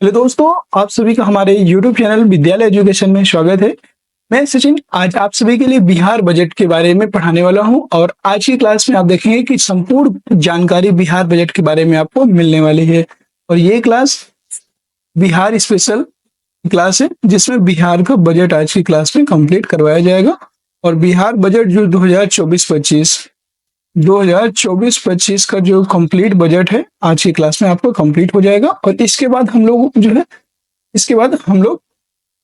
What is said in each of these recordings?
Hello दोस्तों, आप सभी का हमारे YouTube चैनल विद्यालय एजुकेशन में स्वागत है। मैं सचिन आज आप सभी के लिए बिहार बजट के बारे में पढ़ाने वाला हूं और आज की क्लास में आप देखेंगे कि संपूर्ण जानकारी बिहार बजट के बारे में आपको मिलने वाली है। और ये क्लास बिहार स्पेशल क्लास है जिसमें बिहार का बजट आज की क्लास में कंप्लीट करवाया जाएगा। और बिहार बजट जो 2024-25 का जो कंप्लीट बजट है आज की क्लास में आपको कंप्लीट हो जाएगा। और इसके बाद हम लोग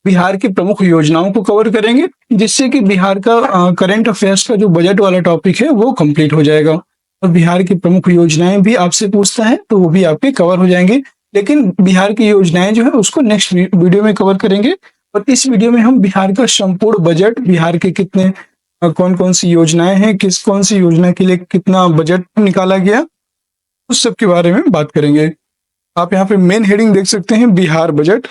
बिहार की प्रमुख योजनाओं को कवर करेंगे, जिससे कि बिहार का करंट अफेयर्स का जो बजट वाला टॉपिक है वो कंप्लीट हो जाएगा। और बिहार की प्रमुख योजनाएं भी आपसे पूछता है तो वो भी आपके कवर हो जाएंगे, लेकिन बिहार की योजनाएं जो है उसको नेक्स्ट वीडियो में कवर करेंगे। और इस वीडियो में हम बिहार का संपूर्ण बजट, बिहार के कितने कौन कौन सी योजनाएं हैं, कौन सी योजना के लिए कितना बजट निकाला गया, उस सब के बारे में बात करेंगे। आप यहाँ पे मेन हेडिंग देख सकते हैं, बिहार बजट।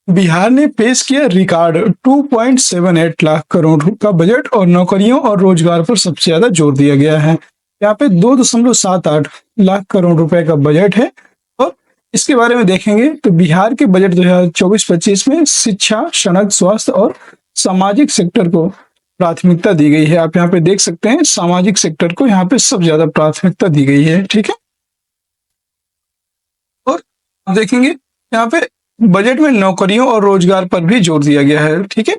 बिहार ने पेश किया रिकॉर्ड 2.78 लाख करोड़ का बजट और नौकरियों और रोजगार पर सबसे ज्यादा जोर दिया गया है। यहाँ पे 2.78 लाख करोड़ रुपए का बजट है। और इसके बारे में देखेंगे तो बिहार के बजट 2024-25 में शिक्षा, सड़क, स्वास्थ्य और सामाजिक सेक्टर को प्राथमिकता दी गई है। आप यहाँ पे देख सकते हैं सामाजिक सेक्टर को यहाँ पे सबसे ज्यादा प्राथमिकता दी गई है। ठीक है, और आप देखेंगे यहाँ पे बजट में नौकरियों और रोजगार पर भी जोर दिया गया है। ठीक है,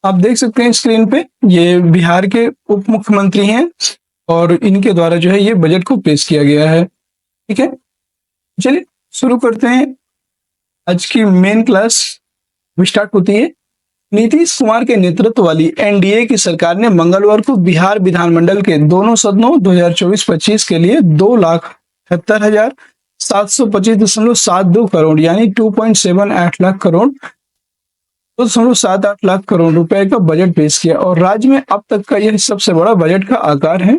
आप देख सकते हैं स्क्रीन पे ये बिहार के उप मुख्यमंत्री हैं और इनके द्वारा जो है ये बजट को पेश किया गया है। ठीक है, चलिए शुरू करते हैं। आज की मेन क्लास स्टार्ट होती है। नीतीश कुमार के नेतृत्व वाली एनडीए की सरकार ने मंगलवार को बिहार विधानमंडल के दोनों सदनों 2024-25 के लिए 2,78,725.72 करोड़ यानी 2.78 लाख करोड़ 2.78 लाख करोड़ रुपए का बजट पेश किया। और राज्य में अब तक का यह सबसे बड़ा बजट का आकार है।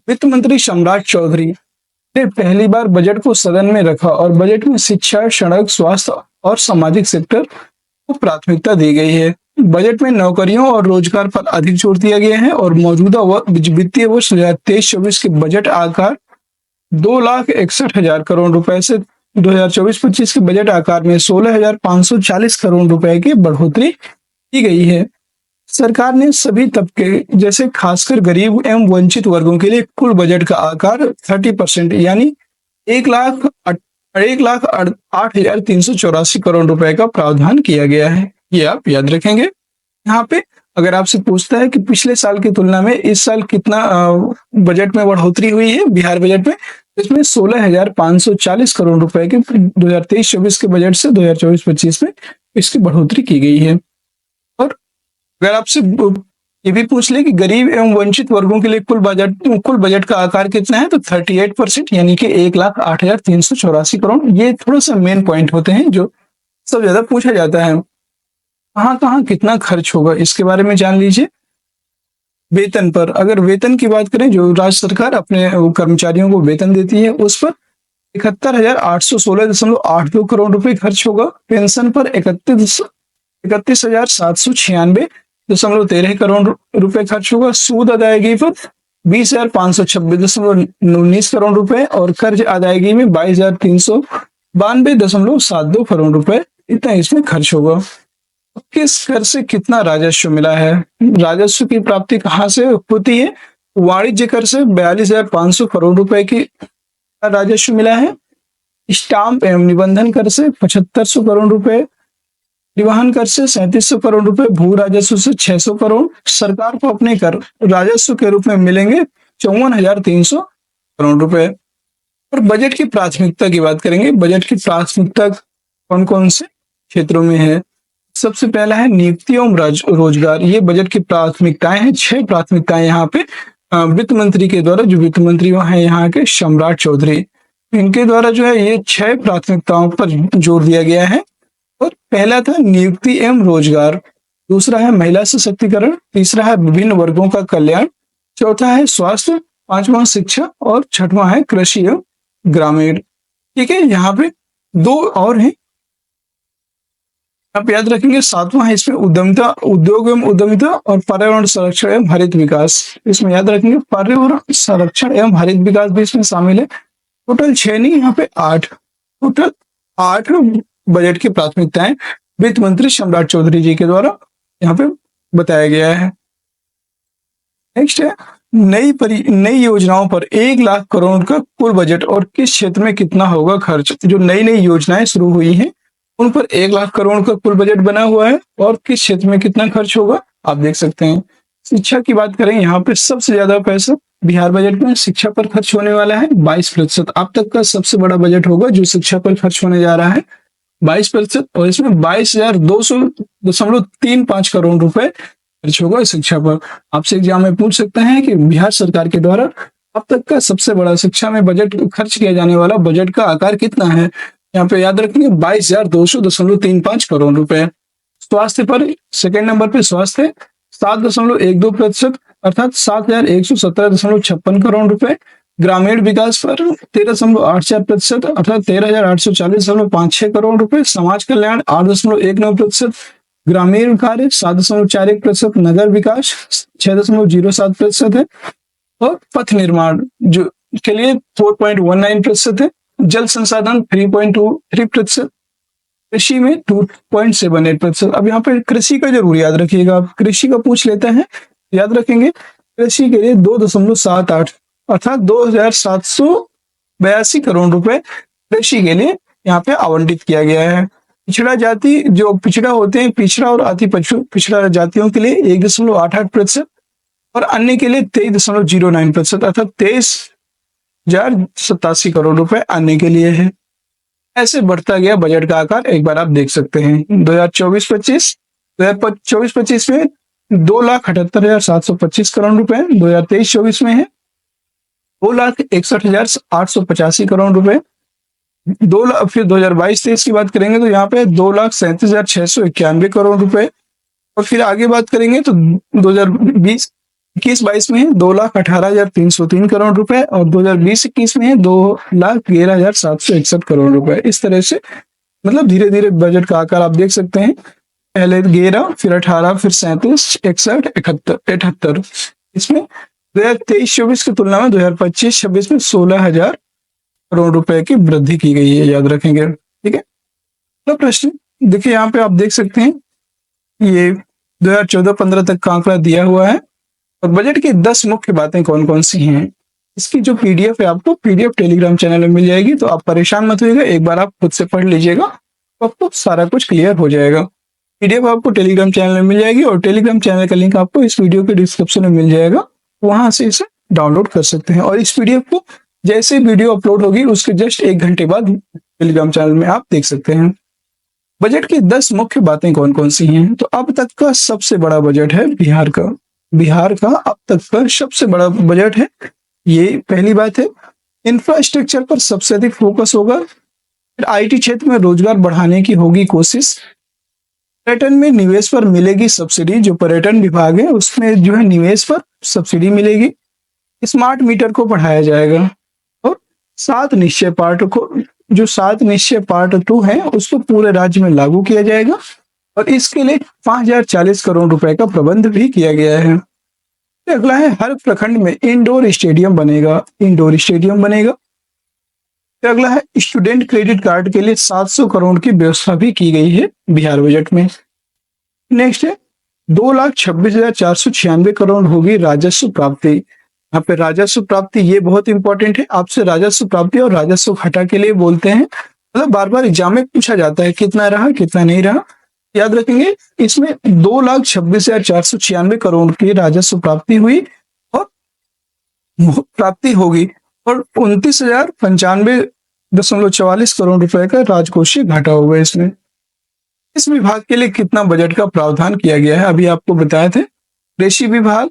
वित्त मंत्री सम्राट चौधरी ने पहली बार बजट को सदन में रखा और बजट में शिक्षा, सड़क, स्वास्थ्य और सामाजिक सेक्टर को प्राथमिकता दी गई है। बजट में नौकरियों और रोजगार पर अधिक जोर दिया गया है और मौजूदा वित्तीय वर्ष 2023-24 के बजट आकार 2,61,000 करोड़ रुपए से 2024-25 के बजट आकार में 16,540 करोड़ रुपए की बढ़ोतरी की गई है। सरकार ने सभी तबके जैसे खासकर गरीब एवं वंचित वर्गों के लिए कुल बजट का आकार 30% यानी 1,08,384 करोड़ रुपए का प्रावधान किया गया है। ये आप याद रखेंगे। यहाँ पे अगर आपसे पूछता है कि पिछले साल की तुलना में इस साल कितना बजट में बढ़ोतरी हुई है बिहार बजट में, इसमें 16,540 करोड़ रुपए के 2023-24 के बजट से 2024-25 में इसकी बढ़ोतरी की गई है। और अगर आपसे ये भी पूछ ले कि गरीब एवं वंचित वर्गों के लिए कुल बजट का आकार कितना है, तो 38% यानी कि 1,08,384 करोड़। ये थोड़ा सा मेन पॉइंट होते हैं जो सबसे ज्यादा पूछा जाता है। कहाँ कहाँ कितना खर्च होगा इसके बारे में जान लीजिए। वेतन पर, अगर वेतन की बात करें, जो राज्य सरकार अपने कर्मचारियों को वेतन देती है, उस पर 71,816.82 करोड़ रुपए खर्च होगा। पेंशन पर 31,796.13 करोड़ रुपए खर्च होगा। सूद अदायगी पर 20,526.19 करोड़ रुपए और कर्ज अदायगी में 22,392.72 करोड़ रुपए इतना इसमें खर्च होगा। किस कर से कितना राजस्व मिला है? राजस्व की प्राप्ति कहाँ से होती है? वाणिज्य कर से 42,500 करोड़ रुपए की राजस्व मिला है। स्टाम्प एवं निबंधन कर से 7,500 करोड़ रुपए, परिवहन कर से 3,700 करोड़ रुपए, भू राजस्व से 600 करोड़। सरकार को अपने कर राजस्व के रूप में मिलेंगे 54,300 करोड़ रुपए। और बजट की प्राथमिकता की बात करेंगे। बजट की प्राथमिकता कौन कौन से क्षेत्रों में है? सबसे पहला है नियुक्ति एवं रोजगार। ये बजट की प्राथमिकताएं हैं। 6 प्राथमिकताएं यहाँ पे वित्त मंत्री के द्वारा, जो वित्त मंत्री हैं यहाँ के सम्राट चौधरी, इनके द्वारा जो है ये 6 प्राथमिकताओं पर जोर दिया गया है। और पहला था नियुक्ति एवं रोजगार, दूसरा है महिला सशक्तिकरण, तीसरा है विभिन्न वर्गों का कल्याण, चौथा है स्वास्थ्य, पांचवा शिक्षा और छठवां है कृषि एवं ग्रामीण। ठीक है, यहाँ पे 2 और हैं, आप याद रखेंगे। 7वां है इसमें उद्यमिता, उद्योग एवं उद्यमिता और पर्यावरण संरक्षण एवं हरित विकास। इसमें याद रखेंगे पर्यावरण संरक्षण एवं हरित विकास भी इसमें शामिल है। टोटल 6 नहीं, यहाँ पे 8, टोटल 8 बजट की प्राथमिकताएं वित्त मंत्री सम्राट चौधरी जी के द्वारा यहाँ पे बताया गया है। नेक्स्ट है नई योजनाओं पर 1 लाख करोड़ का कुल बजट और किस क्षेत्र में कितना होगा खर्च। जो नई नई योजनाएं शुरू हुई हैं उन पर 1 लाख करोड़ का कुल बजट बना हुआ है और किस क्षेत्र में कितना खर्च होगा आप देख सकते हैं। शिक्षा की बात करें, यहाँ पे सबसे ज्यादा पैसा बिहार बजट में शिक्षा पर खर्च होने वाला है 22%। अब तक का सबसे बड़ा बजट होगा जो शिक्षा पर खर्च होने जा रहा है 22%, और इसमें 22,200.35 करोड़ रुपए खर्च होगा शिक्षा पर। आपसे एग्जाम में पूछ सकते हैं कि बिहार सरकार के द्वारा अब तक का सबसे बड़ा शिक्षा में बजट खर्च किया जाने वाला बजट का आकार कितना है। यहाँ पे याद रखेंगे 22,200.35 करोड़ रुपए। स्वास्थ्य पर सेकेंड नंबर पे स्वास्थ्य 7.12% अर्थात 7,117.56 करोड़ रुपए। ग्रामीण विकास पर 13.84% अर्थात 13,840.56 करोड़ रुपए। समाज कल्याण 8.19%। ग्रामीण कार्य 7.41%। नगर विकास 6.07% है और पथ निर्माण जो के लिए 4.19% है। जल संसाधन 3.23%। कृषि में 2.78%। अब यहाँ पे कृषि का जरूर याद रखिएगा, आप कृषि का पूछ लेते हैं याद रखेंगे। कृषि के लिए 2.78 अर्थात 2,782 करोड़ रुपए कृषि के लिए यहाँ पे आवंटित किया गया है। पिछड़ा जाति जो पिछड़ा होते हैं, पिछड़ा और अति पिछड़ा जातियों के लिए 1.88% और अन्य के लिए 23.09% अर्थात 23,087 करोड़ रुपए अन्य के लिए है। ऐसे बढ़ता गया बजट का आकार एक बार आप देख सकते हैं। 2024-25 में 2,78,725 करोड़ रुपए, 2023-24 में है 2,61,885 करोड़ रुपए। 2 लाख फिर 2022-23 की बात करेंगे तो यहाँ पे 2,37,691 करोड़ रुपए, और फिर आगे बात करेंगे तो 2020-21-22 में है 2,18,303 करोड़ रुपए और 2020-21 में है 2,11,761 करोड़ रुपए। इस तरह से मतलब धीरे धीरे बजट का आकार आप देख सकते हैं, पहले 11 फिर 18 फिर 37 61 78। इसमें 2023-24 की तुलना में 2025-26 में 16,000 करोड़ रुपए की वृद्धि की गई है, याद रखेंगे। ठीक है, तो प्रश्न देखिए यहाँ पे आप देख सकते हैं ये 2014-15 तक का आंकड़ा दिया हुआ है और बजट की 10 मुख्य बातें कौन कौन सी हैं। इसकी जो पीडीएफ है आपको पीडीएफ टेलीग्राम चैनल में मिल जाएगी, तो आप परेशान मत होइएगा, एक बार आप खुद से पढ़ लीजिएगा तो आपको सारा कुछ क्लियर हो जाएगा। पीडीएफ आपको टेलीग्राम चैनल में मिल जाएगी और टेलीग्राम चैनल का लिंक आपको इस वीडियो के डिस्क्रिप्शन में मिल जाएगा, वहां से इसे डाउनलोड कर सकते हैं। और इस पीडीएफ को जैसे वीडियो अपलोड होगी उसके जस्ट 1 घंटे बाद टेलीग्राम चैनल में आप देख सकते हैं। बजट की 10 मुख्य बातें कौन कौन सी हैं, तो अब तक का सबसे बड़ा बजट है बिहार का। बिहार का अब तक का सबसे बड़ा बजट है, ये पहली बात है। इंफ्रास्ट्रक्चर पर सबसे अधिक फोकस होगा। फिर आईटी क्षेत्र में रोजगार बढ़ाने की होगी कोशिश। पर्यटन में निवेश पर मिलेगी सब्सिडी, जो पर्यटन विभाग है उसमें जो है निवेश पर सब्सिडी मिलेगी। स्मार्ट मीटर को बढ़ाया जाएगा और 7 निश्चय पार्ट को जो 7 निश्चय पार्ट 2 है उसको पूरे राज्य में लागू किया जाएगा और इसके लिए 5,040 करोड़ रुपए का प्रबंध भी किया गया है। अगला है हर प्रखंड में इंडोर स्टेडियम बनेगा, इंडोर स्टेडियम बनेगा। अगला है स्टूडेंट क्रेडिट कार्ड के लिए 700 करोड़ की व्यवस्था भी की गई है बिहार बजट में। नेक्स्ट है 2,26,496 करोड़ होगी राजस्व प्राप्ति। यहाँ पे राजस्व प्राप्ति ये बहुत इंपॉर्टेंट है, आपसे राजस्व प्राप्ति और राजस्व घटा के लिए बोलते हैं, मतलब बार बार एग्जाम में पूछा जाता है कितना रहा कितना नहीं रहा, याद रखेंगे। इसमें 2,26,496 करोड़ की राजस्व प्राप्ति हुई और प्राप्ति होगी और 29,095.44 करोड़ रुपए का राजकोषीय घाटा होगा। इसमें इस विभाग के लिए कितना बजट का प्रावधान किया गया है अभी आपको बताए थे। कृषि विभाग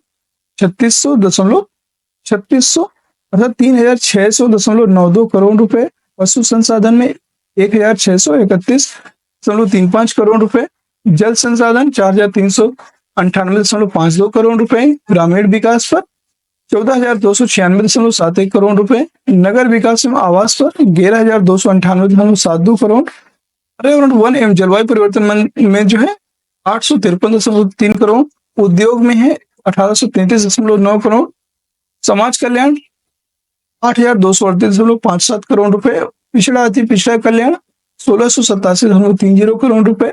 3600 अर्थात 3,600.92 करोड़ रुपए। पशु संसाधन में 1,631.35 करोड़ रुपए। जल संसाधन 4,398.52 करोड़ रुपए। ग्रामीण विकास पर 14,296.71 करोड़ रुपए। नगर विकास एवं आवास पर 11,298.72 करोड़। पर्यावरण वन एवं जलवायु परिवर्तन में जो है 853.3 करोड़। उद्योग में है 1833.9 करोड़। समाज कल्याण 8,238.57 करोड़ रुपए। पिछड़ा अति पिछड़ा कल्याण 1687.30 करोड़ रुपए,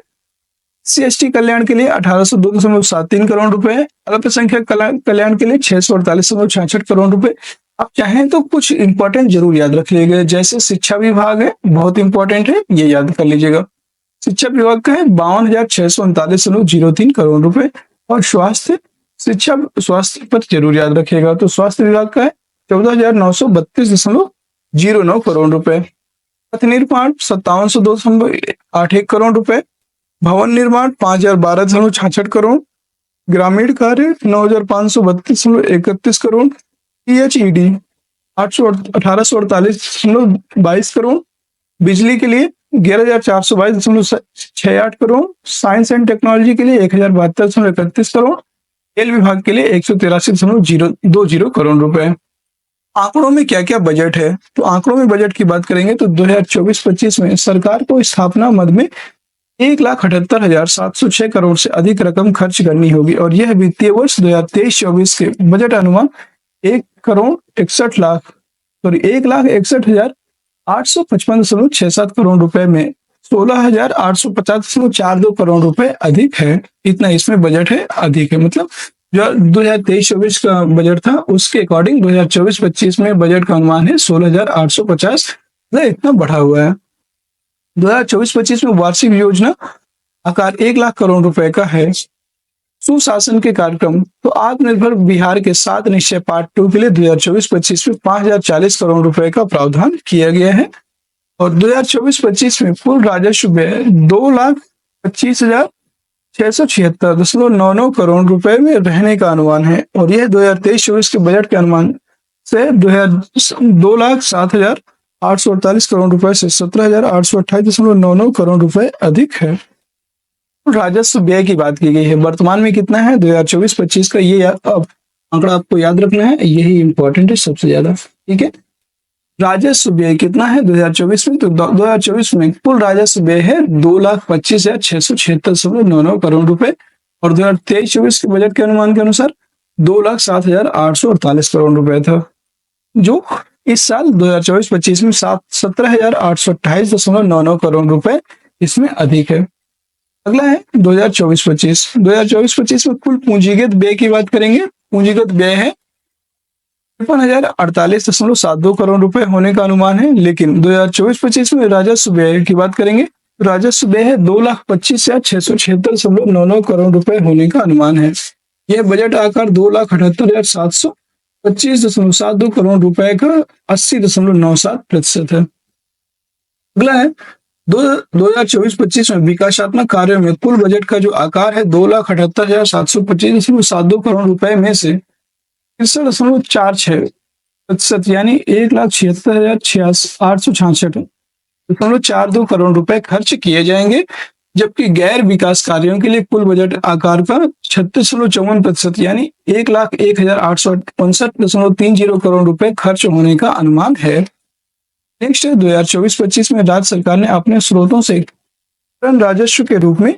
CST कल्याण के लिए 1802.73 करोड़ रुपए, अल्पसंख्यक कल्याण के लिए 648.66 करोड़ रुपए। आप चाहें तो कुछ इंपॉर्टेंट जरूर याद रख लीजिएगा, जैसे शिक्षा विभाग है, बहुत इंपॉर्टेंट है, ये याद कर लीजिएगा। शिक्षा विभाग का है 52,639.03 करोड़ रुपए। और स्वास्थ्य पर जरूर याद रखिएगा, तो स्वास्थ्य विभाग का है 14,932.09 करोड़ रुपए। पथ निर्माण 5702.81 करोड़ रुपए, भवन निर्माण 5,012.66 करोड़, ग्रामीण कार्य 9,532.31 करोड़, PHED 1848.22 करोड़, बिजली के लिए 11,422.68 करोड़, साइंस एंड टेक्नोलॉजी के लिए 1,072.31 करोड़, खेल विभाग के लिए 183.20 करोड़ रुपए। आंकड़ों में क्या क्या बजट है, तो आंकड़ों में बजट की बात करेंगे तो 2024-25 में सरकार को स्थापना मद में 1,78,706 करोड़ से अधिक रकम खर्च करनी होगी, और यह वित्तीय वर्ष 2023-24 के बजट अनुमान 1,61,855.67 करोड़ रुपए में 16,850.42 करोड़ रुपए अधिक है। इतना इसमें बजट है, अधिक है, मतलब जो 2023-24 का बजट था उसके अकॉर्डिंग 2024-25 में बजट का अनुमान है 16,850, इतना बढ़ा हुआ है। 2024-25 में वार्षिक योजना आकार 1,00,000 करोड़ रुपए का है। सुशासन के कार्यक्रम, तो आत्मनिर्भर बिहार के 7 निश्चय पार्ट 2 के लिए 2024-25 में 5,040 करोड़ रुपए का प्रावधान किया गया है। और 2024-25 में कुल राजस्व व्यय 2,25,676.99 करोड़ रुपए में रहने का अनुमान है, और यह 2023-24 के बजट के अनुमान से 2,07,848 करोड़ रुपए से 17,828.99 करोड़ रुपए अधिक है। राजस्व व्यय की बात की गई है, वर्तमान में कितना है 2024-25 का, ये आंकड़ा आपको याद रखना है, यही इंपॉर्टेंट है सबसे ज्यादा, ठीक है। राजस्व व्यय कितना है 2024 में, तो 2024 में कुल राजस्व व्यय है 2,25,676.99 करोड़ रुपए, और 2023-24 के बजट के अनुमान के अनुसार 2,07,848 करोड़ रुपए था, जो इस साल 2024-25 में 17,828.99 करोड़ रुपए इसमें अधिक है। अगला है 2024-25 में कुल पूंजीगत व्यय की बात करेंगे। पूंजीगत व्यय है 53,048.72 करोड़ रुपए होने का अनुमान है, लेकिन 2024-25 में राजस्व व्यय की बात करेंगे, राजस्व व्यय है 2,25,676.99 करोड़ रुपए होने का अनुमान है। यह बजट आकार 2,78,725.72 करोड़ रुपए का 80.97% है। अगला है 2024-25 में विकासात्मक कार्यों में कुल बजट का जो आकार है 2,78,725.72 करोड़ रुपए में से 63.46% यानी 1,76,866.42 करोड़ रुपए खर्च किए जाएंगे, जबकि गैर विकास कार्यों के लिए कुल बजट आकार का 36.54% यानी 1,01,859.30 करोड़ रुपए खर्च होने का अनुमान है। नेक्स्ट है 2024-25 में राज्य सरकार ने अपने स्रोतों से राजस्व के रूप में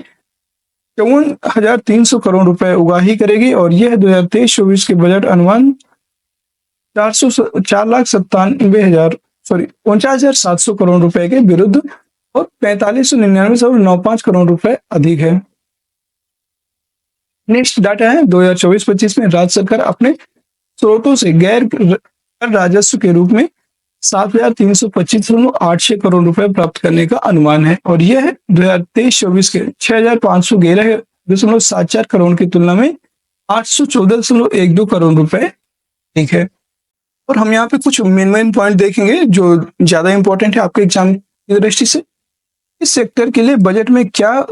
54,300 करोड़ रुपए उगाही करेगी, और यह 2023-24 के बजट अनुमान 49,700 करोड़ रुपए के विरुद्ध और 45,99.95 करोड़ रुपए अधिक है। नेक्स्ट डाटा है 2024-25 में राज्य सरकार अपने स्रोतों से गैर राजस्व के रूप में 7,325.86 करोड़ रुपए प्राप्त करने का अनुमान है, और यह 2023-24 के 6,511.74 करोड़ की तुलना में 814.12 करोड़ रुपए ठीक है। और हम यहाँ पे कुछ मेन पॉइंट देखेंगे जो ज्यादा इंपॉर्टेंट है आपके एग्जाम की दृष्टि से। इस सेक्टर के लिए बजट में क्या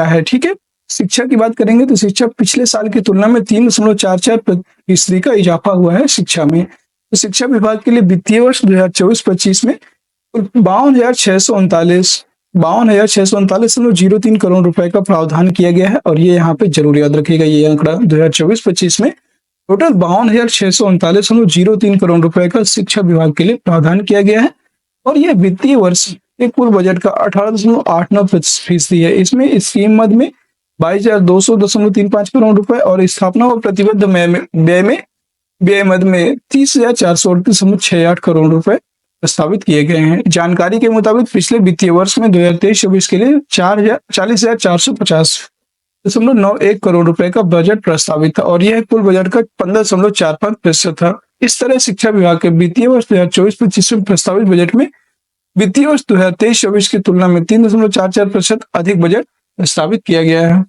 है, ठीक है। शिक्षा की बात करेंगे तो शिक्षा पिछले साल की तुलना में 3.44% का इजाफा हुआ है शिक्षा में। तो शिक्षा विभाग के लिए वित्तीय वर्ष 2024-25 में 52,639.03 करोड़ रुपए का प्रावधान किया गया है, और ये यहाँ पे जरूर याद रखिएगा, ये आंकड़ा 2024-25 में टोटल 52,639.03 करोड़ रुपए का शिक्षा विभाग के लिए प्रावधान किया गया है, और यह वित्तीय वर्ष के कुल बजट का 18.89% है। इसमें स्कीम मद में 22,200.35 करोड़ रुपए और स्थापना और प्रतिबद्ध व्यय मद में 30,438.68 करोड़ रुपए प्रस्तावित किए गए हैं। जानकारी के मुताबिक पिछले वित्तीय वर्ष में 2023-24 के लिए 40,40,450.91 करोड़ रुपए का बजट प्रस्तावित था और यह कुल बजट का 15.45% था। इस तरह शिक्षा विभाग के वित्तीय वर्ष 2024-25 में प्रस्तावित बजट में वित्तीय वर्ष 2023-24 की तुलना में 3.44% अधिक बजट प्रस्तावित किया गया है।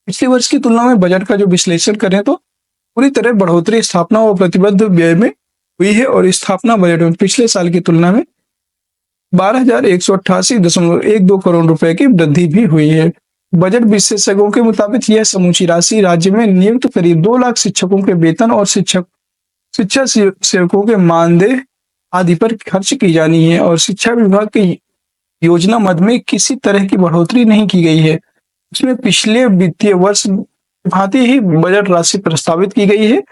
पिछले वर्ष की तुलना में बजट का जो विश्लेषण करें तो पूरी तरह बढ़ोतरी स्थापना और प्रतिबद्ध व्यय में हुई है और स्थापना बजट में पिछले साल की तुलना में 12,188.12 करोड़ रुपए की वृद्धि भी हुई है। बजट विशेषज्ञों के मुताबिक यह समूची राशि राज्य में नियुक्त करीब 2 लाख शिक्षकों के वेतन और शिक्षा सेवकों के मानदेय आदि पर खर्च की जानी है और शिक्षा विभाग की योजना मद में किसी तरह की बढ़ोतरी नहीं की गई है। इसमें पिछले वित्तीय वर्ष भांति ही बजट राशि प्रस्तावित की गई है।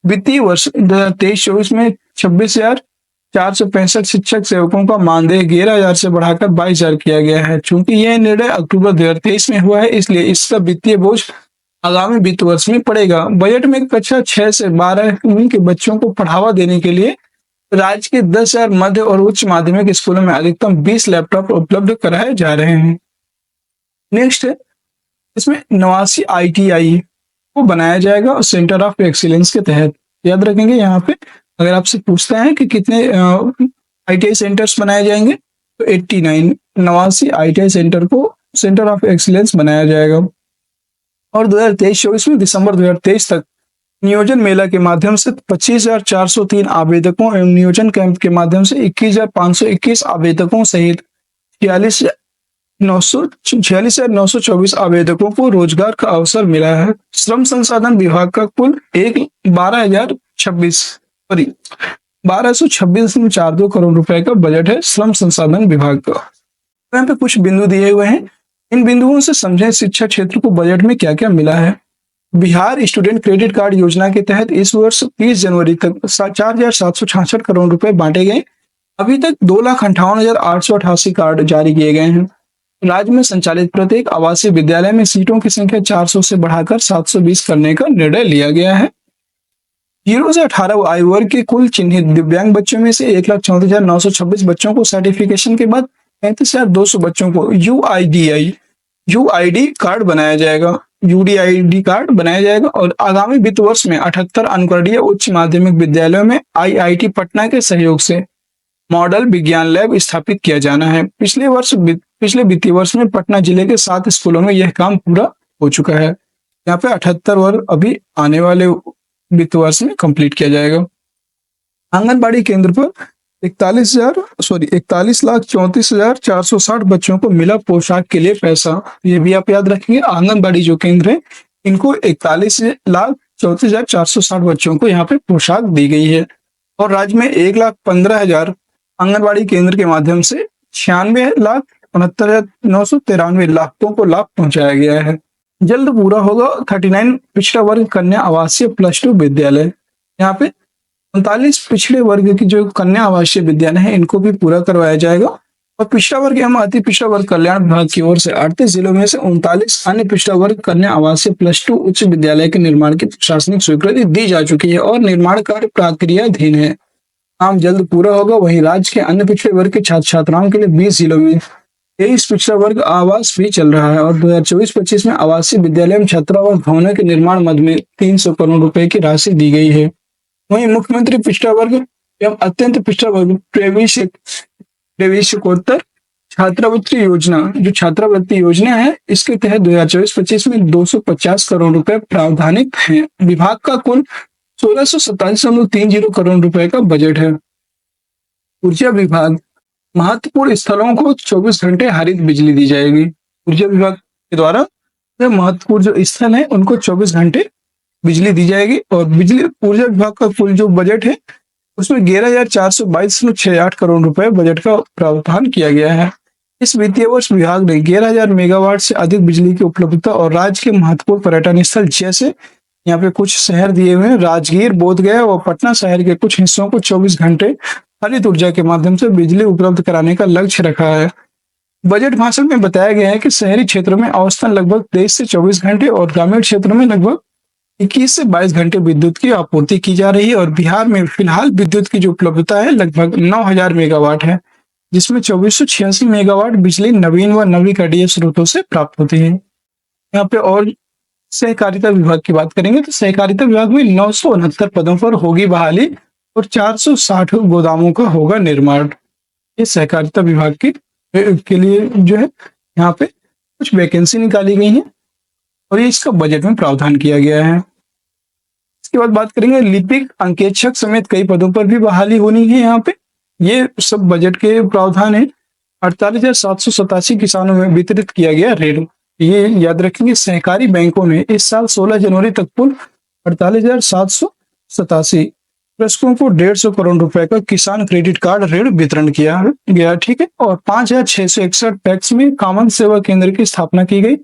वित्तीय वर्ष 2023-24 में 26,465 शिक्षक सेवकों का मानदेय 11,000 से बढ़ाकर 22,000 किया गया है। चूंकि यह निर्णय अक्टूबर 2023 में हुआ है, इसलिए इसका वित्तीय बोझ आगामी वित्त वर्ष में पड़ेगा। बजट में कक्षा 6 से 12वीं के बच्चों को बढ़ावा देने के लिए राज्य के 10,000 मध्य और उच्च माध्यमिक स्कूलों में अधिकतम 20 लैपटॉप उपलब्ध कराए जा रहे हैं। नेक्स्ट है, इसमें 89 ITI को बनाया जाएगा और सेंटर ऑफ एक्सीलेंस के तहत। याद रखेंगे, यहाँ पे अगर आपसे पूछते हैं कि कितने ITI सेंटर्स बनाए जाएंगे तो 89 ITI सेंटर को सेंटर ऑफ एक्सीलेंस बनाया जाएगा और 2023-24 में दिसंबर 2023 तक नियोजन मेला के माध्यम से 25,403 आवेदकों एवं नियोजन कैंप के माध्यम से 21,521 आवेदकों सहित 46,924 आवेदकों को रोजगार का अवसर मिला है। श्रम संसाधन विभाग का कुल 12,126.42 करोड़ रुपए का बजट है श्रम संसाधन विभाग का। यहाँ पे कुछ बिंदु दिए हुए हैं, इन बिंदुओं से समझें शिक्षा क्षेत्र को बजट में क्या क्या मिला है। बिहार स्टूडेंट क्रेडिट कार्ड योजना के तहत इस वर्ष 30 जनवरी तक 4,766 करोड़ रुपए बांटे गए। अभी तक 2,58,888 कार्ड जारी किए गए हैं। राज्य में संचालित प्रत्येक आवासीय विद्यालय में सीटों की संख्या 400 से बढ़ाकर 720 करने का निर्णय लिया गया है। 0 से 18 आयु वर्ग के कुल चिन्हित दिव्यांग बच्चों में से 1,34,926 बच्चों को सर्टिफिकेशन के बाद 35,200 बच्चों को UID कार्ड बनाया जाएगा, UDID कार्ड बनाया जाएगा और आगामी वित्त वर्ष में 78 अनुकरणीय उच्च माध्यमिक विद्यालयों में IIT पटना के सहयोग से मॉडल विज्ञान लैब स्थापित किया जाना है। पिछले वित्तीय वर्ष में पटना जिले के 7 स्कूलों में यह काम पूरा हो चुका है। यहाँ पे 78 वर्ग अभी आने वाले वित्त वर्ष में कंप्लीट किया जाएगा। आंगनबाड़ी केंद्र पर 41,34,460 बच्चों को मिला पोशाक के लिए पैसा। ये भी आप याद रखेंगे, आंगनबाड़ी जो केंद्र है इनको 41,34,460 बच्चों को यहाँ पे पोशाक दी गई है और राज्य में 1,15,000 आंगनबाड़ी केंद्र के माध्यम से 96,69,993 लाभुकों को लाभ पहुंचाया गया है। जल्द पूरा होगा 39 पिछड़ा वर्ग कन्या आवासीय +2 विद्यालय। यहाँ पे 39 पिछड़े वर्ग की जो कन्या आवासीय विद्यालय है इनको भी पूरा करवाया जाएगा और पिछड़ा वर्ग एवं अति पिछड़ा वर्ग कल्याण विभाग की ओर से 38 जिलों में से 39 अन्य पिछड़ा वर्ग कन्या आवासीय +2 उच्च विद्यालय के निर्माण की प्रशासनिक स्वीकृति दी जा चुकी है और निर्माण कार्य प्रक्रियाधीन है। काम जल्द पूरा होगा। वहीं राज्य के अन्य पिछड़े वर्ग के छात्र छात्राओं के लिए 20 जिलों में 23 पिछड़ा वर्ग आवास भी चल रहा है और 2024-25 में आवासीय विद्यालय में छात्रावास भवनों के निर्माण मद में 300 करोड़ रुपए की राशि दी गई है। वहीं मुख्यमंत्री पिछड़ा वर्ग एवं अत्यंत पिछड़ा वर्ग प्रवेशिकोत्तर छात्रवृत्ति योजना जो छात्रवृत्ति योजना है इसके तहत 2024-25 में 250 करोड़ रुपए प्रावधानित हैं। विभाग का कुल 1627.30 करोड़ रुपए का बजट है। ऊर्जा विभाग, महत्वपूर्ण स्थलों को 24 घंटे हरित बिजली दी जाएगी। ऊर्जा विभाग के द्वारा महत्वपूर्ण जो स्थल है उनको 24 घंटे बिजली दी जाएगी और बिजली ऊर्जा विभाग का कुल जो बजट है उसमें 11,422.68 करोड़ रुपए बजट का प्रावधान किया गया है। इस वित्तीय वर्ष विभाग ने 11,000 मेगावाट से अधिक बिजली की उपलब्धता और राज्य के महत्वपूर्ण पर्यटन स्थल जैसे यहाँ पे कुछ शहर दिए हुए हैं, राजगीर, बोधगया और पटना शहर के कुछ हिस्सों को 24 घंटे हरित ऊर्जा के माध्यम से बिजली उपलब्ध कराने का लक्ष्य रखा है। बजट भाषण में बताया गया है कि शहरी क्षेत्रों में औसतन लगभग 23 से 24 घंटे और ग्रामीण क्षेत्रों में लगभग 21 से 22 घंटे विद्युत की आपूर्ति की जा रही है और बिहार में फिलहाल विद्युत की जो उपलब्धता है लगभग 9000 मेगावाट है, जिसमें 2486 मेगावाट बिजली नवीन व नवीकरणीय स्रोतों से प्राप्त होती है। यहाँ पे और सहकारिता विभाग की बात करेंगे तो सहकारिता विभाग में 969 पदों पर होगी बहाली और 460 गोदामों का होगा निर्माण। ये सहकारिता विभाग के लिए जो है यहाँ पे कुछ वैकेंसी निकाली गई है और ये इसका बजट में प्रावधान किया गया है। इसके बाद बात करेंगे लिपिक अंकेक्षक समेत कई पदों पर भी बहाली होनी है। यहाँ पे ये सब बजट के प्रावधान है। 48,787 किसानों में वितरित किया गया ऋण। ये याद रखेंगे, सहकारी बैंकों ने इस साल 16 जनवरी तक कुल 48,787 कृषकों को 150 करोड़ रुपए का किसान क्रेडिट कार्ड ऋण वितरण किया गया। ठीक है, और 5,661 पैक्स में कॉमन सेवा केंद्र की स्थापना की गई।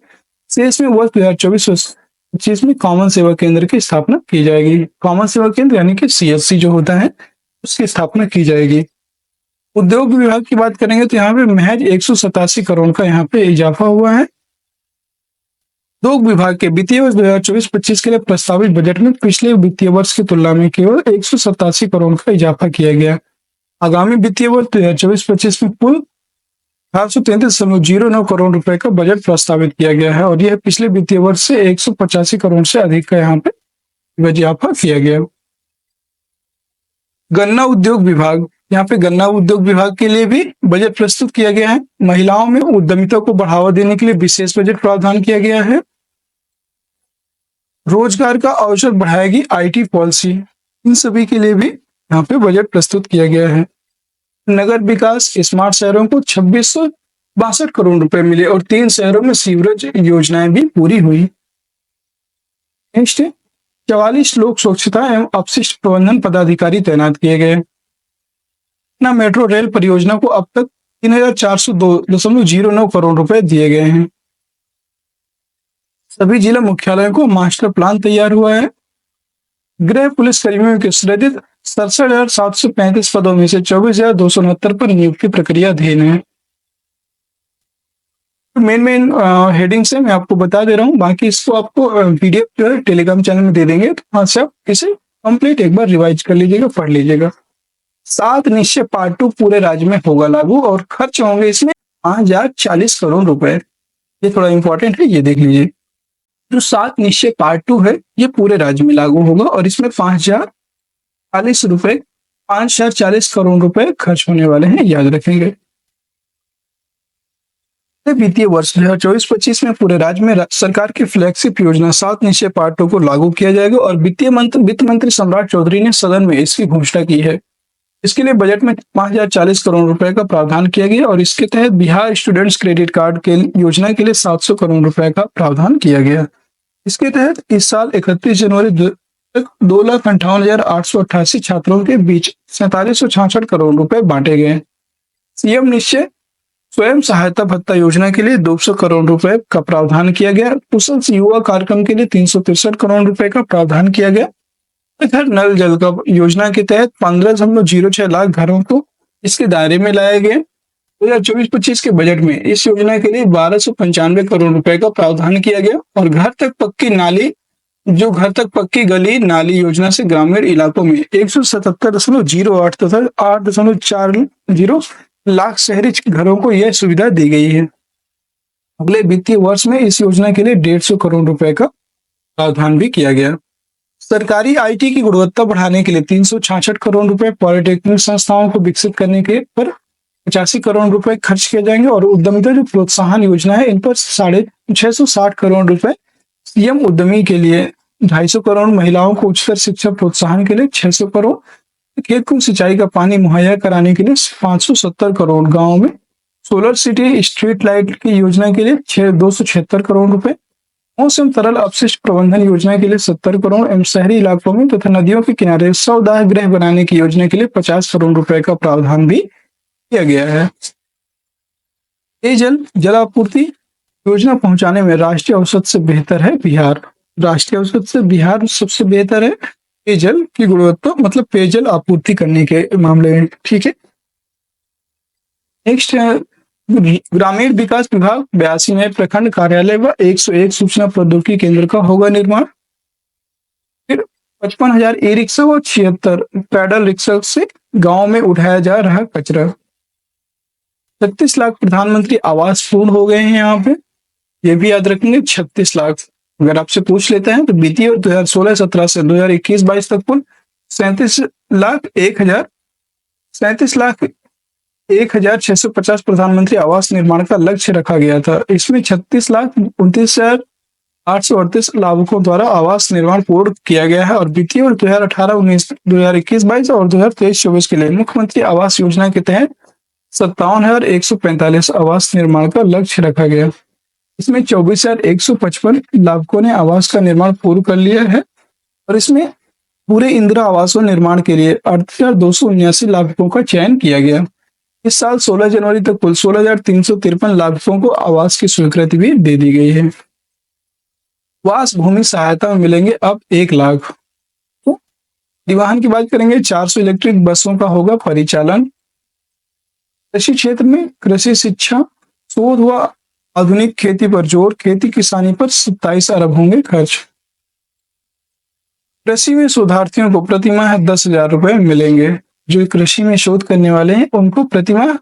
शेष में वर्ष 2024-25 में कॉमन सेवा केंद्र की स्थापना की जाएगी। कॉमन सेवा केंद्र यानी कि CSC जो होता है उसकी स्थापना की जाएगी। उद्योग विभाग की बात करेंगे तो यहाँ पे महज 187 करोड़ का यहाँ पे इजाफा हुआ है। उद्योग विभाग के वित्तीय वर्ष 2024-25 के लिए प्रस्तावित बजट में पिछले वित्तीय वर्ष की तुलना में केवल 187 करोड़ का इजाफा किया गया। आगामी वित्तीय वर्ष 2024-25 में कुल 433.09 करोड़ रुपए का बजट प्रस्तावित किया गया है और यह पिछले वित्तीय वर्ष से 185 करोड़ से अधिक का यहाँ पे इजाफा किया गया। गन्ना उद्योग विभाग, यहाँ पे गन्ना उद्योग विभाग के लिए भी बजट प्रस्तुत किया गया है। महिलाओं में उद्यमिता को बढ़ावा देने के लिए विशेष बजट प्रावधान किया गया है। रोजगार का अवसर बढ़ाएगी IT पॉलिसी, इन सभी के लिए भी यहाँ पे बजट प्रस्तुत किया गया है। नगर विकास स्मार्ट शहरों को 2662 करोड़ रुपए मिले और 3 शहरों में सीवरेज योजनाएं भी पूरी हुई। नेक्स्ट है 44 लोक स्वच्छता एवं अपशिष्ट प्रबंधन पदाधिकारी तैनात किए गए। ना मेट्रो रेल परियोजना को अब तक 3,402.09 करोड़ रुपए दिए गए हैं। सभी जिला मुख्यालयों को मास्टर प्लान तैयार हुआ है। गृह पुलिस कर्मियों के सृजित 67,735 पदों में से 24,269 पर नियुक्ति प्रक्रिया अधीन है। मेन हेडिंग्स है, मैं आपको बता दे रहा हूँ, बाकी इसको आपको PDF जो है टेलीग्राम चैनल में दे देंगे, तो वहां से आप इसे कंप्लीट एक बार रिवाइज कर लीजिएगा, पढ़ लीजिएगा। 7 निश्चय पार्ट 2 पूरे राज्य में होगा लागू और खर्च होंगे इसमें 5,040 करोड़ रुपए। ये थोड़ा इंपॉर्टेंट है, ये देख लीजिए। जो 7 निश्चय पार्ट 2 है ये पूरे राज्य में लागू होगा और इसमें 5,040 करोड़ रुपए खर्च होने वाले हैं, याद रखेंगे। वित्तीय वर्ष 2024-25 में पूरे राज्य में सरकार की फ्लैगशिप योजना 7 निश्चय पार्ट 2 को लागू किया जाएगा और वित्त मंत्री सम्राट चौधरी ने सदन में इसकी घोषणा की है। इसके लिए बजट में 5,040 करोड़ रुपए का प्रावधान किया गया और इसके तहत बिहार स्टूडेंट्स क्रेडिट कार्ड के योजना के लिए 700 करोड़ रुपए का प्रावधान किया गया। इसके तहत इस साल 31 जनवरी तक 2,58,888 छात्रों के बीच 4766 करोड़ रुपए बांटे गए। CM निश्चय स्वयं सहायता भत्ता योजना के लिए 200 करोड़ रुपए का प्रावधान किया गया। कुशल युवा कार्यक्रम के लिए 363 करोड़ रुपए का प्रावधान किया गया। घर नल जल का योजना के तहत 15.06 लाख घरों को इसके दायरे में लाया गया। 2024-25 के बजट में इस योजना के लिए 1295 करोड़ रुपए का प्रावधान किया गया और घर तक पक्की गली नाली योजना से ग्रामीण इलाकों में 177.08 तथा 8.40 लाख शहरी घरों को यह सुविधा दी गई है। अगले वित्तीय वर्ष में इस योजना के लिए 150 करोड़ रुपए का प्रावधान भी किया गया। सरकारी IT की गुणवत्ता बढ़ाने के लिए 366 करोड़ रुपए, पॉलिटेक्निक संस्थाओं को विकसित करने के पर 85 करोड़ रुपए खर्च किए जाएंगे और उद्यमिता जो प्रोत्साहन योजना है इन पर 660 करोड़ रुपए, CM उद्यमी के लिए 250 करोड़, महिलाओं को उच्चतर शिक्षा प्रोत्साहन के लिए 600 करोड़, खेत को सिंचाई का पानी मुहैया कराने के लिए 570 करोड़, गाँव में सोलर सिटी स्ट्रीट लाइट की योजना के लिए 276 करोड़ रुपए, मौसम तरल अपशिष्ट प्रबंधन योजना के लिए 70 करोड़ एवं शहरी इलाकों में तथा नदियों के किनारे 100 दाह गृह बनाने की योजना के लिए 50 करोड़ रुपए का प्रावधान भी किया गया है। पेयजल जल आपूर्ति योजना पहुंचाने में राष्ट्रीय औसत से बेहतर है बिहार। राष्ट्रीय औसत से बिहार सबसे बेहतर है पेयजल की गुणवत्ता, मतलब पेयजल आपूर्ति करने के मामले में। ठीक है, नेक्स्ट है ग्रामीण विकास विभाग 82 नए प्रखंड कार्यालय व 101 सूचना प्रौद्योगिकी केंद्र का होगा निर्माण। 55,000 ई रिक्शा और 76 पैडल रिक्शा से गांव में उठाया जा रहा कचरा। 36 लाख प्रधानमंत्री आवास पूर्ण हो गए हैं यहाँ पे, ये भी याद रखेंगे 36 लाख। अगर आपसे पूछ लेते हैं तो वित्तीय 2016-17 से 2021-22 तक कुल 37,1,650 प्रधानमंत्री आवास निर्माण का लक्ष्य रखा गया था। इसमें 36,29,838 लाभुकों द्वारा आवास निर्माण पूर्ण किया गया है और वित्तीय वर्ष 2018-19, 2021-22 और 2023-24 के लिए मुख्यमंत्री आवास योजना के तहत 57,145 आवास निर्माण का लक्ष्य रखा गया। इसमें 24,155 लाभुकों ने आवास का निर्माण पूर्ण कर लिया है और इसमें पूरे इंदिरा आवासों निर्माण के लिए 8,279 लाभुकों का चयन किया गया। इस साल 16 जनवरी तक कुल 16,353 लाभुकों को आवास की स्वीकृति भी दे दी गई है। वास भूमि सहायता में मिलेंगे अब 1 लाख। तो परिवहन की बात करेंगे, 400 इलेक्ट्रिक बसों का होगा परिचालन। कृषि क्षेत्र में कृषि शिक्षा, शोध व आधुनिक खेती पर जोर, खेती किसानी पर 27 अरब होंगे खर्च। कृषि में शोधार्थियों को प्रतिमाह 10,000 रुपए मिलेंगे। जो कृषि में शोध करने वाले हैं उनको प्रतिमाह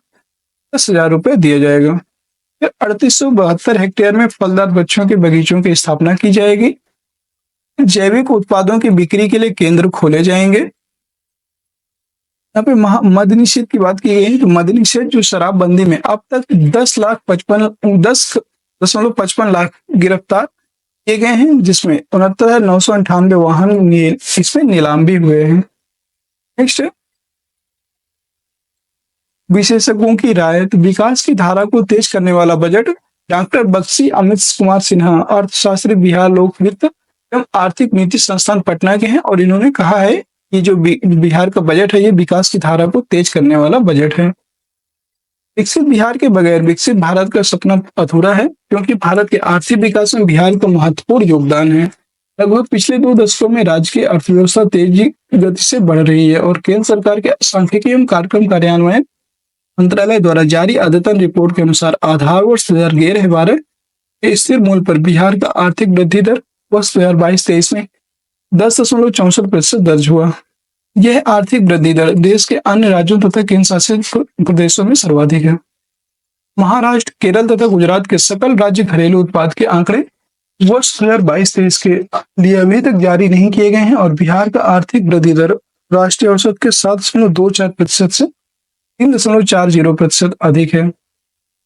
10,000 रुपए दिया जाएगा। फिर 3872 हेक्टेयर में फलदार वृक्षों के बगीचों की स्थापना की जाएगी। जैविक उत्पादों की बिक्री के लिए केंद्र खोले जाएंगे। यहाँ पे मद निषेध की बात की गई है, तो मद निषेध जो शराबबंदी में अब तक 10.55 लाख गिरफ्तार किए गए हैं, जिसमें 69,998 वाहन इसमें नीलाम भी हुए हैं। नेक्स्ट, विशेषज्ञों की राय, तो विकास की धारा को तेज करने वाला बजट। डॉक्टर बख्शी अमित कुमार सिन्हा अर्थशास्त्री, बिहार लोक वित्त एवं आर्थिक नीति संस्थान पटना के हैं और इन्होंने कहा है कि जो बिहार का बजट है ये विकास की धारा को तेज करने वाला बजट है। विकसित बिहार के बगैर विकसित भारत का सपना अधूरा है, क्योंकि भारत के आर्थिक विकास में बिहार का महत्वपूर्ण योगदान है। लगभग पिछले 2 दशकों में राज्य की अर्थव्यवस्था तेजी गति से बढ़ रही है और केंद्र सरकार के सांख्यिकी एवं कार्यक्रम कार्यान्वयन मंत्रालय द्वारा जारी अद्यतन रिपोर्ट के अनुसार आधार वर्ष 2011-12 के स्थिर मूल्य पर बिहार का आर्थिक वृद्धि दर वर्ष 2022-23 में 10.64% दर्ज हुआ। यह आर्थिक वृद्धि दर देश के अन्य राज्यों तथा केंद्र शासित प्रदेशों में सर्वाधिक है। महाराष्ट्र, केरल तथा गुजरात के सकल राज्य घरेलू उत्पाद के आंकड़े वर्ष 2022-23 के लिए अभी तक जारी नहीं किए गए हैं और बिहार का आर्थिक वृद्धि दर राष्ट्रीय औसत के 7.24% से 3.40% अधिक है।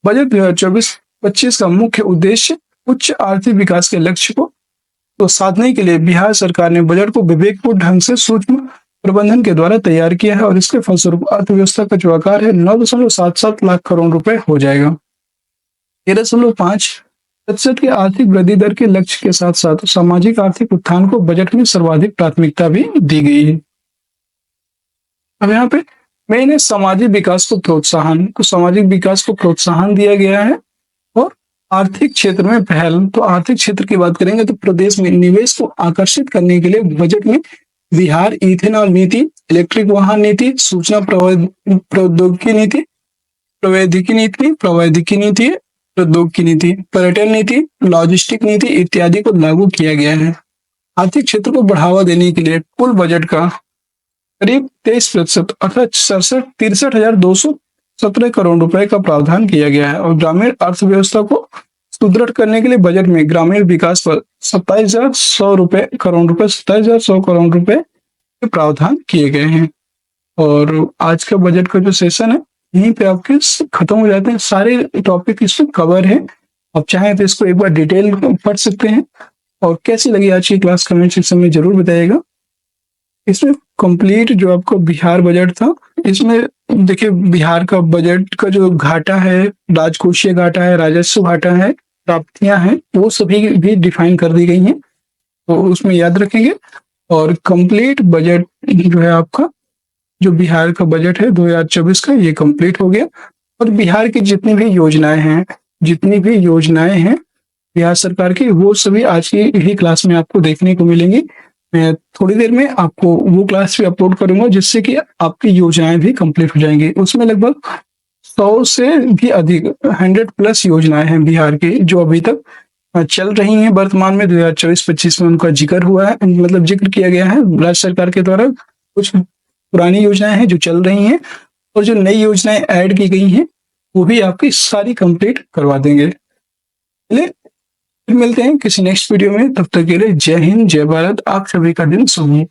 बजट 2024-25 का मुख्य उद्देश्य उच्च आर्थिक विकास के लक्ष्य को तो साधने के लिए बिहार सरकार ने बजट को विवेकपूर्ण ढंग से सूक्ष्म प्रबंधन के द्वारा तैयार किया है और इसके फलस्वरूप अर्थव्यवस्था का जो आकार है 9.77 लाख करोड़ रुपए हो जाएगा। 13.5% की आर्थिक वृद्धि दर के लक्ष्य के साथ साथ सामाजिक आर्थिक उत्थान को बजट में सर्वाधिक प्राथमिकता भी दी गई है। अब यहाँ पे मैंने सामाजिक विकास को प्रोत्साहन, तो सामाजिक विकास को प्रोत्साहन दिया गया है और आर्थिक क्षेत्र में पहल। तो आर्थिक क्षेत्र की बात करेंगे तो प्रदेश में निवेश को आकर्षित करने के लिए बजट में बिहार इथेनॉल नीति, इलेक्ट्रिक वाहन नीति, सूचना प्रौद्योगिकी नीति, प्रौद्योगिकी नीति, पर्यटन नीति, लॉजिस्टिक नीति इत्यादि को लागू किया गया है। आर्थिक क्षेत्र को बढ़ावा देने के लिए कुल बजट का करीब 23% अर्थात 63,217 करोड़ रुपए का प्रावधान किया गया है और ग्रामीण अर्थव्यवस्था को सुदृढ़ करने के लिए बजट में ग्रामीण विकास पर 27,100 करोड़ रुपए के प्रावधान किए गए हैं। और आज का बजट का जो सेशन है यहीं पे आपके खत्म हो जाते हैं। सारे टॉपिक इसमें कवर है, आप चाहें तो इसको एक बार डिटेल पढ़ सकते हैं। और कैसी लगी आज की क्लास कमेंट सेक्शन में जरूर बताइएगा। इसमें कंप्लीट जो आपको बिहार बजट था, इसमें देखिए बिहार का बजट का जो घाटा है, राजकोषीय घाटा है, राजस्व घाटा है, प्राप्तियां हैं, वो सभी भी डिफाइन कर दी गई हैं, तो उसमें याद रखेंगे। और कंप्लीट बजट जो है आपका, जो बिहार का बजट है 2024 का, ये कंप्लीट हो गया। और बिहार की जितनी भी योजनाएं हैं बिहार सरकार की, वो सभी आज की ही क्लास में आपको देखने को मिलेंगी। मैं थोड़ी देर में आपको वो क्लास भी अपलोड करूंगा जिससे कि आपकी योजनाएं भी कंप्लीट हो जाएंगी। उसमें लगभग 100 से भी अधिक 100+ योजनाएं हैं बिहार की, जो अभी तक चल रही हैं वर्तमान में 2024-25 में उनका जिक्र हुआ है, मतलब जिक्र किया गया है राज्य सरकार के द्वारा। कुछ पुरानी योजनाएं हैं जो चल रही हैं और जो नई योजनाएं ऐड की गई हैं वो भी आपकी सारी कंप्लीट करवा देंगे। चलिए फिर मिलते हैं किसी नेक्स्ट वीडियो में, तब तक के लिए जय हिंद जय भारत, आप सभी का दिन शुभ हो।